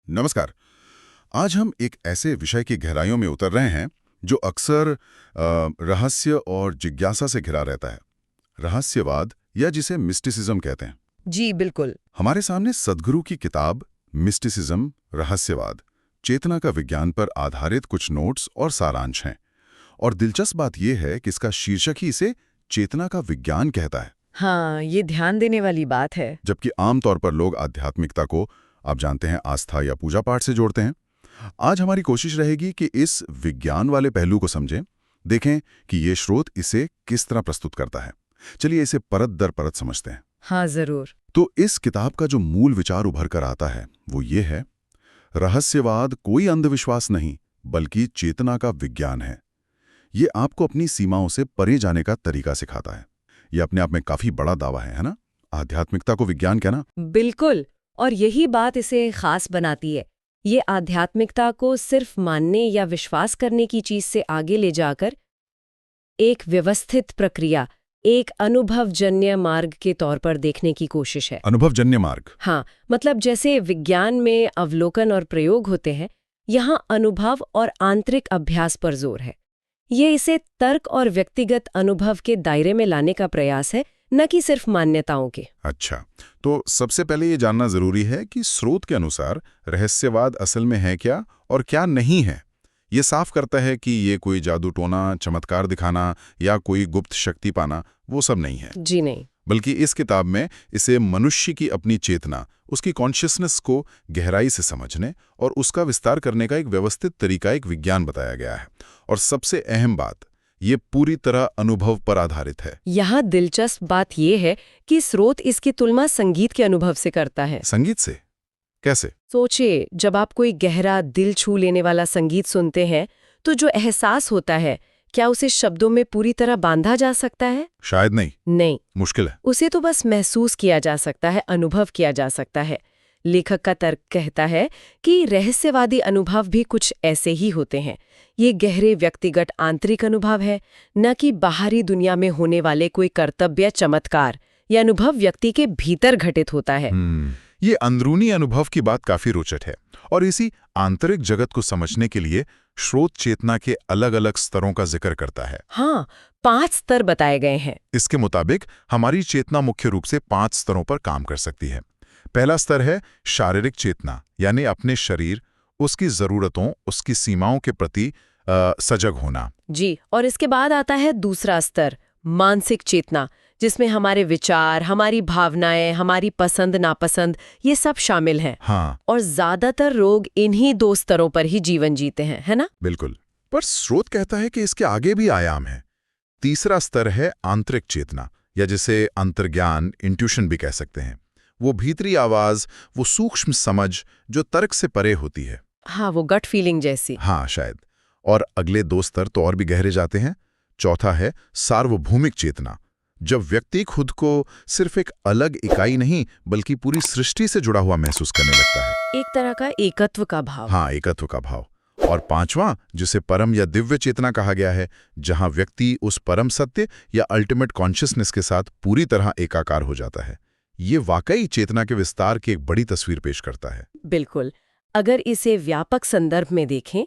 नमस्कार। आज हम एक ऐसे विषय की गहराइयों में उतर रहे हैं जो अक्सर रहस्य और जिज्ञासा से घिरा रहता है। रहस्यवाद या जिसे मिस्टिसिज्म कहते हैं। जी बिल्कुल। हमारे सामने सद्गुरु की किताब मिस्टिसिज्म रहस्यवाद चेतना का विज्ञान पर आधारित कुछ नोट्स और सारांश हैं। और दिलचस्प बात यह है कि इसका शीर्षक ही इसे चेतना का विज्ञान कहता है। हाँ, ये ध्यान देने वाली बात है। जबकि आमतौर पर लोग आध्यात्मिकता को, आप जानते हैं, आस्था या पूजा पाठ से जोड़ते हैं। आज हमारी कोशिश रहेगी कि इस विज्ञान वाले पहलू को समझें, देखें कि ये स्रोत इसे किस तरह प्रस्तुत करता है। चलिए इसे परत दर परत समझते हैं। हाँ जरूर। तो इस किताब का जो मूल विचार उभर कर आता है वो ये है, रहस्यवाद कोई अंधविश्वास नहीं बल्कि चेतना का विज्ञान है। ये आपको अपनी सीमाओं से परे जाने का तरीका सिखाता है। ये अपने आप में काफी बड़ा दावा है ना? आध्यात्मिकता को विज्ञान कहना। बिल्कुल। और यही बात इसे खास बनाती है। ये आध्यात्मिकता को सिर्फ मानने या विश्वास करने की चीज से आगे ले जाकर एक व्यवस्थित प्रक्रिया, एक अनुभवजन्य मार्ग के तौर पर देखने की कोशिश है। अनुभवजन्य मार्ग। हाँ, मतलब जैसे विज्ञान में अवलोकन और प्रयोग होते हैं, यहाँ अनुभव और आंतरिक अभ्यास पर जोर है। ये इसे तर्क और व्यक्तिगत अनुभव के दायरे में लाने का प्रयास है, न कि सिर्फ मान्यताओं के। अच्छा, तो सबसे पहले ये जानना जरूरी है कि स्रोत के अनुसार रहस्यवाद असल में है क्या और क्या नहीं है। ये साफ करता है कि ये कोई जादू टोना, चमत्कार दिखाना या कोई गुप्त शक्ति पाना वो सब नहीं है। जी नहीं। बल्कि इस किताब में इसे मनुष्य की अपनी चेतना, उसकी कॉन्शियसनेस को गहराई से समझने और उसका विस्तार करने का एक व्यवस्थित तरीका, एक विज्ञान बताया गया है। और सबसे अहम बात, ये पूरी तरह अनुभव पर आधारित है। यहाँ दिलचस्प बात यह है कि स्रोत इसकी तुलना संगीत के अनुभव से करता है। संगीत से? कैसे? सोचिए, जब आप कोई गहरा, दिल छू लेने वाला संगीत सुनते हैं, तो जो एहसास होता है, क्या उसे शब्दों में पूरी तरह बांधा जा सकता है? शायद नहीं। नहीं, मुश्किल है। उसे तो बस महसूस किया जा सकता है, अनुभव किया जा सकता है। लेखक का तर्क कहता है कि रहस्यवादी अनुभव भी कुछ ऐसे ही होते हैं। ये गहरे व्यक्तिगत आंतरिक अनुभव है, न कि बाहरी दुनिया में होने वाले कोई कर्तव्य चमत्कार। यह अनुभव व्यक्ति के भीतर घटित होता है। ये अंदरूनी अनुभव की बात काफी रोचक है। और इसी आंतरिक जगत को समझने के लिए स्रोत चेतना के अलग अलग स्तरों का जिक्र करता है। हाँ, 5 स्तर बताए गए हैं। इसके मुताबिक हमारी चेतना मुख्य रूप से 5 स्तरों पर काम कर सकती है। पहला स्तर है शारीरिक चेतना, यानी अपने शरीर, उसकी जरूरतों, उसकी सीमाओं के प्रति सजग होना। जी, और इसके बाद आता है दूसरा स्तर, मानसिक चेतना, जिसमें हमारे विचार, हमारी भावनाएं, हमारी पसंद नापसंद, ये सब शामिल हैं। हाँ। और ज्यादातर लोग इन्हीं 2 स्तरों पर ही जीवन जीते हैं, है ना? बिल्कुल। पर स्रोत कहता है कि इसके आगे भी आयाम है। तीसरा स्तर है आंतरिक चेतना, या जिसे अंतर्ज्ञान, इंट्यूशन भी कह सकते हैं। वो भीतरी आवाज, वो सूक्ष्म समझ जो तर्क से परे होती है। हाँ, वो गट फीलिंग जैसी। हाँ, शायद। और अगले 2 स्तर तो और भी गहरे जाते हैं। चौथा है सार्वभौमिक चेतना, जब व्यक्ति खुद को सिर्फ एक अलग इकाई नहीं बल्कि पूरी सृष्टि से जुड़ा हुआ महसूस करने लगता है। एक तरह का एकत्व का भाव। हाँ, एकत्व का भाव। और पांचवां, जिसे परम या दिव्य चेतना कहा गया है, जहां व्यक्ति उस परम सत्य या अल्टीमेट कॉन्शियसनेस के साथ पूरी तरह एकाकार हो जाता है। ये वाकई चेतना के विस्तार की एक बड़ी तस्वीर पेश करता है। बिल्कुल। अगर इसे व्यापक संदर्भ में देखें,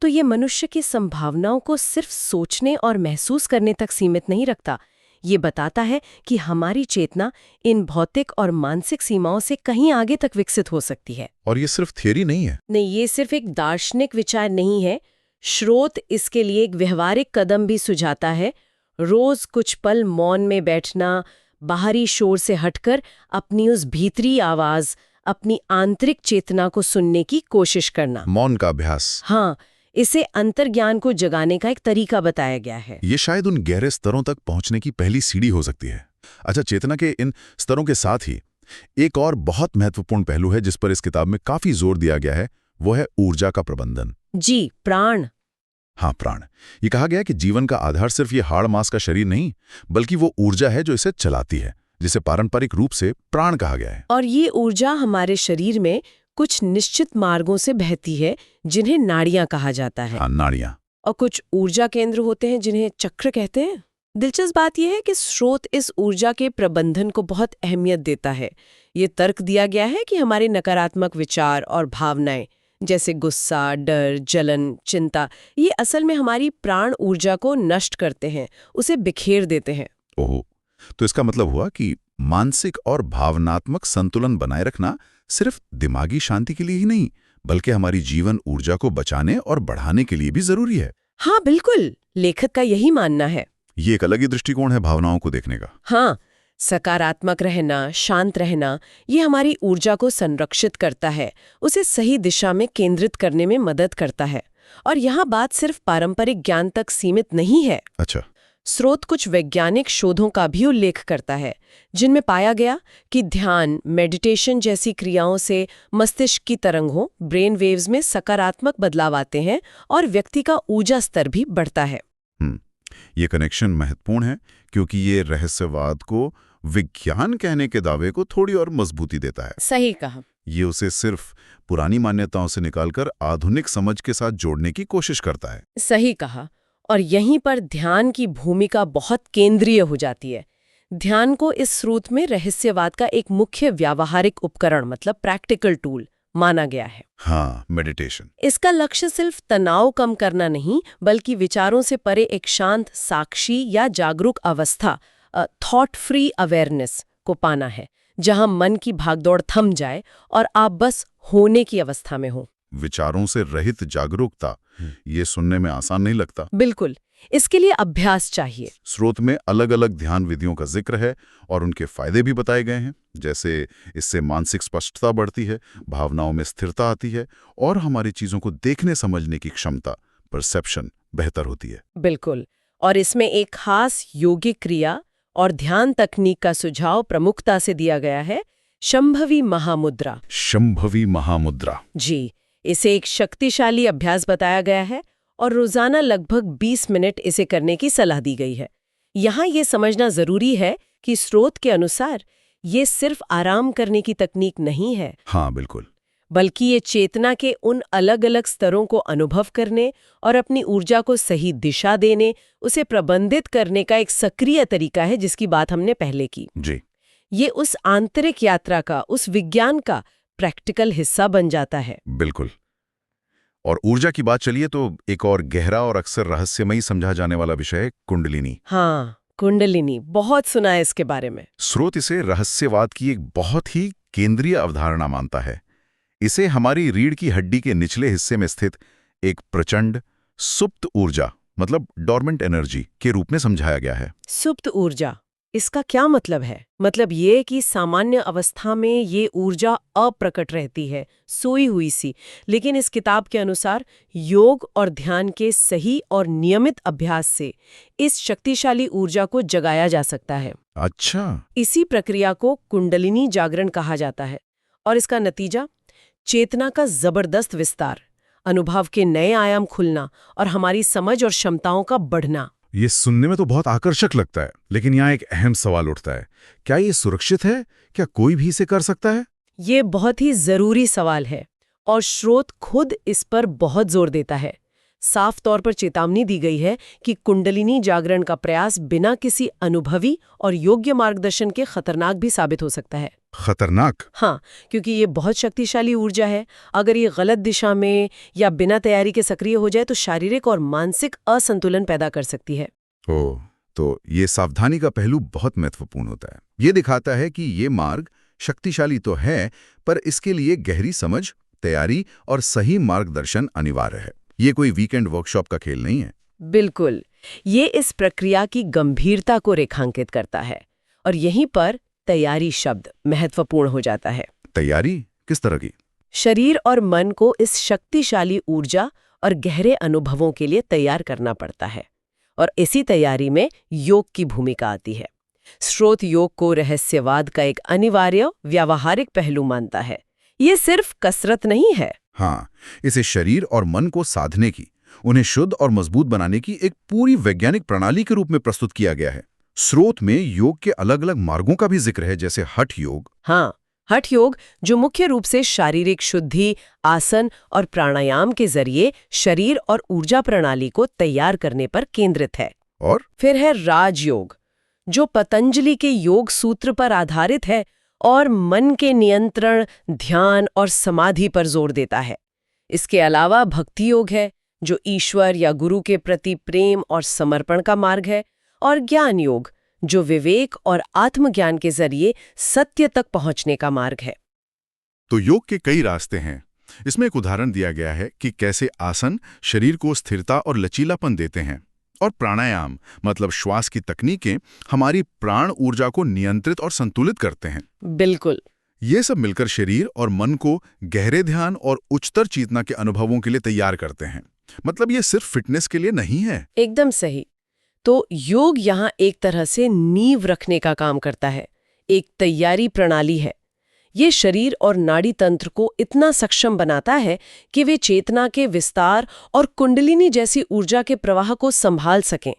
तो ये मनुष्य की संभावनाओं को सिर्फ सोचने और महसूस करने तक सीमित नहीं रखता। ये बताता है कि हमारी चेतना इन भौतिक और मानसिक सीमाओं से कहीं आगे तक विकसित हो सकती है। और ये सिर्फ थियरी नहीं है। नहीं, ये सिर्फ एक दार्शनिक विचार नहीं है। स्रोत इसके लिए एक व्यवहारिक कदम भी सुझाता है। रोज कुछ पल मौन में बैठना, बाहरी शोर से हटकर अपनी उस भीतरी आवाज, अपनी आंतरिक चेतना को सुनने की कोशिश करना। मौन का अभ्यास। हाँ, इसे अंतर्ज्ञान को जगाने का एक तरीका बताया गया है। ये शायद उन गहरे स्तरों तक पहुंचने की पहली सीढ़ी हो सकती है। अच्छा, चेतना के इन स्तरों के साथ ही एक और बहुत महत्वपूर्ण पहलू है जिस पर इस किताब में काफी जोर दिया गया है, वो है ऊर्जा का प्रबंधन। जी, प्राण। हाँ, प्राण। ये कहा गया है कि जीवन का आधार सिर्फ ये हाड़ मांस का शरीर नहीं, बल्कि वो ऊर्जा है जो इसे चलाती है, जिसे पारंपरिक रूप से प्राण कहा गया है। और ये ऊर्जा हमारे शरीर में कुछ निश्चित मार्गों से बहती है, जिन्हें नाड़ियां कहा जाता है। हाँ, नाड़ियां। और कुछ ऊर्जा केंद्र होते हैं जिन्हें चक्र कहते हैं। दिलचस्प बात यह है कि स्रोत इस ऊर्जा के प्रबंधन को बहुत अहमियत देता है। ये तर्क दिया गया है कि हमारे नकारात्मक विचार और भावनाएं जैसे गुस्सा, डर, जलन, चिंता, ये असल में हमारी प्राण ऊर्जा को नष्ट करते हैं, उसे बिखेर देते हैं। ओह, तो इसका मतलब हुआ कि मानसिक और भावनात्मक संतुलन बनाए रखना सिर्फ दिमागी शांति के लिए ही नहीं, बल्कि हमारी जीवन ऊर्जा को बचाने और बढ़ाने के लिए भी जरूरी है। हाँ बिल्कुल, लेखक का यही मानना है। ये एक अलग ही दृष्टिकोण है भावनाओं को देखने का। हाँ, सकारात्मक रहना, शांत रहना, ये हमारी ऊर्जा को संरक्षित करता है, उसे सही दिशा में केंद्रित करने में मदद करता है। और यहाँ बात सिर्फ पारंपरिक ज्ञान तक सीमित नहीं है। अच्छा। स्रोत कुछ वैज्ञानिक शोधों का भी उल्लेख करता है, जिनमें पाया गया कि ध्यान, मेडिटेशन जैसी क्रियाओं से मस्तिष्क की तरंगों, ब्रेन वेव्स में सकारात्मक बदलाव आते हैं और व्यक्ति का ऊर्जा स्तर भी बढ़ता है। ये कनेक्शन महत्वपूर्ण है क्योंकि ये रहस्यवाद को विज्ञान कहने के दावे को थोड़ी और मजबूती देता है। सही कहा। ये उसे सिर्फ पुरानी मान्यताओं से निकालकर आधुनिक समझ के साथ जोड़ने की कोशिश करता है। सही कहा। और यहीं पर ध्यान की भूमिका बहुत केंद्रीय हो जाती है। ध्यान को इस स्रोत में रहस्यवाद का एक मुख्य व्यावहारिक उपकरण मतलब प्रैक्टिकल टूल माना गया है। हाँ, मेडिटेशन। इसका लक्ष्य सिर्फ तनाव कम करना नहीं, बल्कि विचारों से परे एक शांत, साक्षी या जागरूक अवस्था, थॉट फ्री अवेयरनेस को पाना है, जहां मन की भागदौड़ थम जाए और आप बस होने की अवस्था में हो। विचारों से रहित जागरूकता, ये सुनने में आसान नहीं लगता। बिल्कुल, इसके लिए अभ्यास चाहिए। स्रोत में अलग अलग ध्यान विधियों का जिक्र है और उनके फायदे भी बताए गए हैं, जैसे इससे मानसिक स्पष्टता बढ़ती है, भावनाओं में स्थिरता आती है और हमारी चीजों को देखने समझने की क्षमता, परसेप्शन, बेहतर होती है। बिल्कुल, और इसमें एक खास योगिक क्रिया और ध्यान तकनीक का सुझाव प्रमुखता से दिया गया है, शंभवी महामुद्रा। शंभवी महामुद्रा। जी, इसे एक शक्तिशाली अभ्यास बताया गया है और रोजाना लगभग 20 मिनट इसे करने की सलाह दी गई है। यहाँ ये समझना जरूरी है कि स्रोत के अनुसार ये सिर्फ आराम करने की तकनीक नहीं है। हाँ बिल्कुल। बल्कि ये चेतना के उन अलग अलग स्तरों को अनुभव करने और अपनी ऊर्जा को सही दिशा देने, उसे प्रबंधित करने का एक सक्रिय तरीका है, जिसकी बात हमने पहले की। जी। ये उस आंतरिक यात्रा का, उस विज्ञान का प्रैक्टिकल हिस्सा बन जाता है। बिल्कुल। और ऊर्जा की बात चलिए तो एक और गहरा और अक्सर रहस्यमयी समझा जाने वाला विषय है कुंडलिनी। हाँ, कुंडलिनी, बहुत सुना है इसके बारे में। स्रोत इसे रहस्यवाद की एक बहुत ही केंद्रीय अवधारणा मानता है। इसे हमारी रीढ़ की हड्डी के निचले हिस्से में स्थित एक प्रचंड सुप्त ऊर्जा मतलब डॉर्मेंट एनर्जी के रूप में समझाया गया है। सुप्त ऊर्जा, इसका क्या मतलब है? मतलब ये कि सामान्य अवस्था में ये ऊर्जा अप्रकट रहती है, सोई हुई सी, लेकिन इस किताब के अनुसार योग और ध्यान के सही और नियमित अभ्यास से इस शक्तिशाली ऊर्जा को जगाया जा सकता है। अच्छा। इसी प्रक्रिया को कुंडलिनी जागरण कहा जाता है और इसका नतीजा चेतना का जबरदस्त विस्तार, अनुभव के नए आयाम खुलना और हमारी समझ और क्षमताओं का बढ़ना। ये सुनने में तो बहुत आकर्षक लगता है, लेकिन यहाँ एक अहम सवाल उठता है, क्या ये सुरक्षित है? क्या कोई भी इसे कर सकता है? ये बहुत ही जरूरी सवाल है और स्रोत खुद इस पर बहुत जोर देता है। साफ तौर पर चेतावनी दी गई है कि कुंडलिनी जागरण का प्रयास बिना किसी अनुभवी और योग्य मार्गदर्शन के खतरनाक भी साबित हो सकता है। खतरनाक? हाँ, क्योंकि ये बहुत शक्तिशाली ऊर्जा है। अगर ये गलत दिशा में या बिना तैयारी के सक्रिय हो जाए तो शारीरिक और मानसिक असंतुलन पैदा कर सकती है। ओह, तो ये सावधानी का पहलू बहुत महत्वपूर्ण होता है। ये दिखाता है कि ये मार्ग शक्तिशाली तो है, पर इसके लिए गहरी समझ, तैयारी और सही मार्गदर्शन अनिवार्य है। ये कोई वीकेंड वर्कशॉप का खेल नहीं है। बिल्कुल, ये इस प्रक्रिया की गंभीरता को रेखांकित करता है और यहीं पर तैयारी शब्द महत्वपूर्ण हो जाता है। तैयारी किस तरह की? शरीर और मन को इस शक्तिशाली ऊर्जा और गहरे अनुभवों के लिए तैयार करना पड़ता है और इसी तैयारी में योग की भूमिका आती है। स्रोत योग को रहस्यवाद का एक अनिवार्य व्यावहारिक पहलू मानता है। ये सिर्फ कसरत नहीं है। हाँ, इसे शरीर और मन को साधने की, उन्हें शुद्ध और मजबूत बनाने की एक पूरी वैज्ञानिक प्रणाली के रूप में प्रस्तुत किया गया है। स्रोत में योग के अलग अलग मार्गों का भी जिक्र है, जैसे हठ योग। हाँ, हठ योग जो मुख्य रूप से शारीरिक शुद्धि, आसन और प्राणायाम के जरिए शरीर और ऊर्जा प्रणाली को तैयार करने पर केंद्रित है। और फिर है राजयोग, जो पतंजलि के योग सूत्र पर आधारित है और मन के नियंत्रण, ध्यान और समाधि पर जोर देता है। इसके अलावा भक्ति योग है, जो ईश्वर या गुरु के प्रति प्रेम और समर्पण का मार्ग है, और ज्ञान योग, जो विवेक और आत्मज्ञान के जरिए सत्य तक पहुंचने का मार्ग है। तो योग के कई रास्ते हैं। इसमें एक उदाहरण दिया गया है कि कैसे आसन शरीर को स्थिरता और लचीलापन देते हैं, और प्राणायाम मतलब श्वास की तकनीकें हमारी प्राण ऊर्जा को नियंत्रित और संतुलित करते हैं। बिल्कुल। ये सब मिलकर शरीर और मन को गहरे ध्यान और उच्चतर चेतना के अनुभवों के लिए तैयार करते हैं। मतलब ये सिर्फ फिटनेस के लिए नहीं है। एकदम सही। तो योग यहाँ एक तरह से नींव रखने का काम करता है, एक तैयारी प्रणाली है। ये शरीर और नाड़ी तंत्र को इतना सक्षम बनाता है कि वे चेतना के विस्तार और कुंडलिनी जैसी ऊर्जा के प्रवाह को संभाल सकें।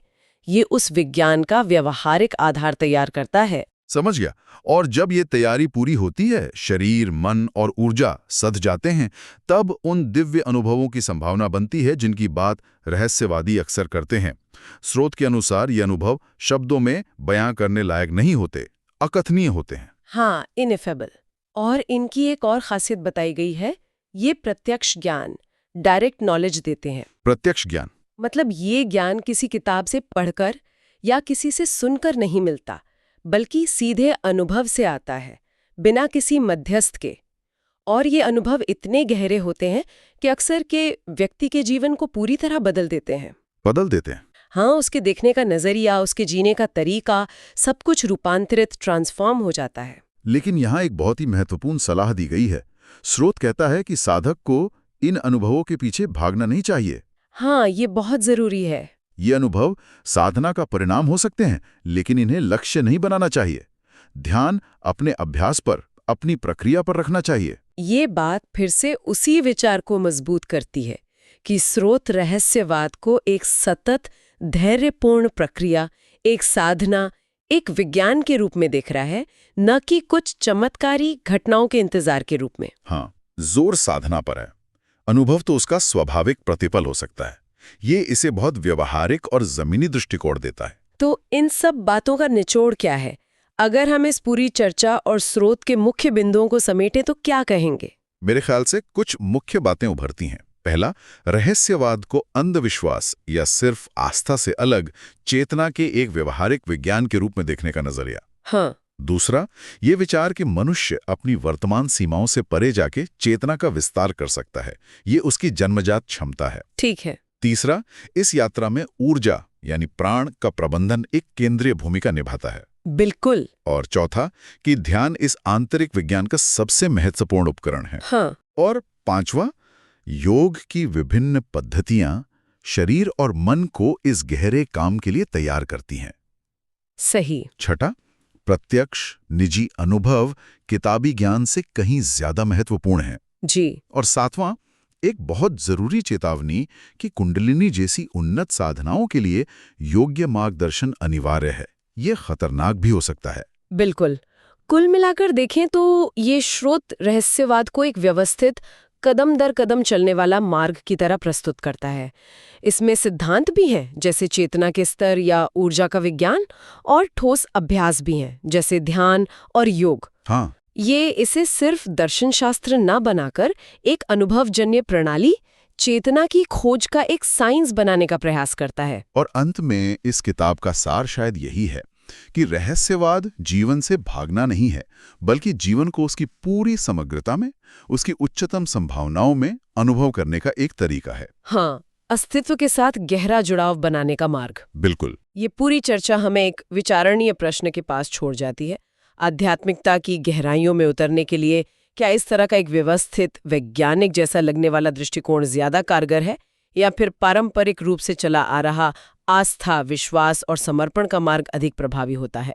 ये उस विज्ञान का व्यवहारिक आधार तैयार करता है। समझ गया। और जब ये तैयारी पूरी होती है, शरीर, मन और ऊर्जा सध जाते हैं, तब उन दिव्य अनुभवों की संभावना बनती है जिनकी बात रहस्यवादी अक्सर करते हैं। स्रोत के अनुसार ये अनुभव शब्दों में बयां करने लायक नहीं होते, अकथनीय होते हैं। हाँ, इनएफेबल। और इनकी एक और खासियत बताई गई है, ये प्रत्यक्ष ज्ञान, डायरेक्ट नॉलेज देते हैं। प्रत्यक्ष ज्ञान मतलब ये ज्ञान किसी किताब से पढ़कर या किसी से सुनकर नहीं मिलता, बल्कि सीधे अनुभव से आता है, बिना किसी मध्यस्थ के। और ये अनुभव इतने गहरे होते हैं कि अक्सर के व्यक्ति के जीवन को पूरी तरह बदल देते हैं। बदल देते हैं। हाँ, उसके देखने का नजरिया, उसके जीने का तरीका, सब कुछ रूपांतरित, ट्रांसफॉर्म हो जाता है। लेकिन यहाँ एक बहुत ही महत्वपूर्ण सलाह दी गई है। स्रोत कहता है कि साधक को इन अनुभवों के पीछे भागना नहीं चाहिए। हाँ, ये बहुत जरूरी है। ये अनुभव साधना का परिणाम हो सकते हैं, लेकिन इन्हें लक्ष्य नहीं बनाना चाहिए। ध्यान अपने अभ्यास पर, अपनी प्रक्रिया पर रखना चाहिए। ये बात फिर से उसी विचार को मजबूत करती है कि स्रोत रहस्यवाद को एक सतत, धैर्यपूर्ण प्रक्रिया, एक साधना, एक विज्ञान के रूप में देख रहा है, न कि कुछ चमत्कारी घटनाओं के इंतजार के रूप में। हाँ, जोर साधना पर है। अनुभव तो उसका स्वाभाविक प्रतिपल हो सकता है। ये इसे बहुत व्यवहारिक और जमीनी दृष्टिकोण देता है। तो इन सब बातों का निचोड़ क्या है? अगर हम इस पूरी चर्चा और स्रोत के मुख्य बिंदुओं को समेटें तो क्या कहेंगे? मेरे ख्याल से कुछ मुख्य बातें उभरती हैं। पहला, रहस्यवाद को अंधविश्वास या सिर्फ आस्था से अलग चेतना के एक व्यवहारिक विज्ञान के रूप में देखने का नजरिया। हाँ। दूसरा, ये विचार कि मनुष्य अपनी वर्तमान सीमाओं से परे जाके चेतना का विस्तार कर सकता है, ये उसकी जन्मजात क्षमता है। ठीक है। तीसरा, इस यात्रा में ऊर्जा यानी प्राण का प्रबंधन एक केंद्रीय भूमिका निभाता है। बिल्कुल। और चौथा, कि ध्यान इस आंतरिक विज्ञान का सबसे महत्वपूर्ण उपकरण है। हाँ। और पांचवा, योग की विभिन्न पद्धतियां शरीर और मन को इस गहरे काम के लिए तैयार करती हैं। सही। छठा, प्रत्यक्ष निजी अनुभव किताबी ज्ञान से कहीं ज्यादा महत्वपूर्ण है। जी। और सातवां, एक बहुत जरूरी चेतावनी कि कुंडलिनी जैसी उन्नत साधनाओं के लिए योग्य मार्गदर्शन अनिवार्य है। ये खतरनाक भी हो सकता है। बिल्कुल। कुल मिलाकर देखें तो ये स्रोत रहस्यवाद को एक व्यवस्थित, कदम दर कदम चलने वाला मार्ग की तरह प्रस्तुत करता है। इसमें सिद्धांत भी हैं, जैसे चेतना के स्तर या ऊर्जा का विज्ञान, और ठोस अभ्यास भी हैं, जैसे ध्यान और योग। हाँ, ये इसे सिर्फ दर्शन शास्त्र न बनाकर एक अनुभवजन्य प्रणाली, चेतना की खोज का एक साइंस बनाने का प्रयास करता है। और अंत में इस किताब का सार शायद यही है कि रहस्यवाद जीवन से भागना नहीं है, बल्कि जीवन को उसकी पूरी समग्रता में, उसकी उच्चतम संभावनाओं में अनुभव करने का एक तरीका है। हाँ, अस्तित्व के साथ गहरा जुड़ाव बनाने का मार्ग। बिल्कुल। ये पूरी चर्चा हमें एक विचारणीय प्रश्न के पास छोड़ जाती है। आध्यात्मिकता की गहराइयों में उतरने के लिए क्या इस तरह का एक व्यवस्थित, वैज्ञानिक जैसा लगने वाला दृष्टिकोण ज्यादा कारगर है, या फिर पारंपरिक रूप से चला आ रहा आस्था, विश्वास और समर्पण का मार्ग अधिक प्रभावी होता है?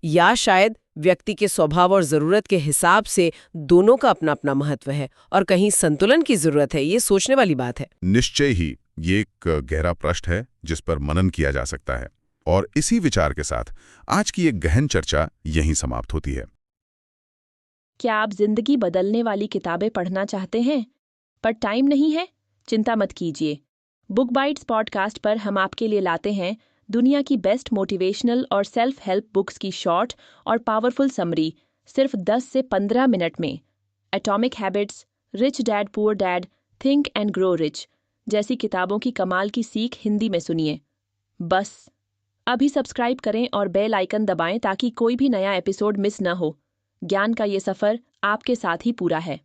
या शायद व्यक्ति के स्वभाव और जरूरत के हिसाब से दोनों का अपना अपना महत्व है और कहीं संतुलन की जरूरत है? ये सोचने वाली बात है। निश्चय ही ये एक गहरा प्रश्न है जिस पर मनन किया जा सकता है। और इसी विचार के साथ आज की एक गहन चर्चा यहीं समाप्त होती है। क्या आप जिंदगी बदलने वाली किताबें पढ़ना चाहते हैं पर टाइम नहीं है? चिंता मत कीजिए। बुक बाइट्स पॉडकास्ट पर हम आपके लिए लाते हैं दुनिया की बेस्ट मोटिवेशनल और सेल्फ हेल्प बुक्स की शॉर्ट और पावरफुल समरी, सिर्फ 10 से 15 मिनट में। Atomic habits, rich dad poor dad, think and grow rich जैसी किताबों की कमाल की सीख हिंदी में सुनिए। बस अभी सब्सक्राइब करें और बेल आइकन दबाएं ताकि कोई भी नया एपिसोड मिस न हो। ज्ञान का ये सफर आपके साथ ही पूरा है।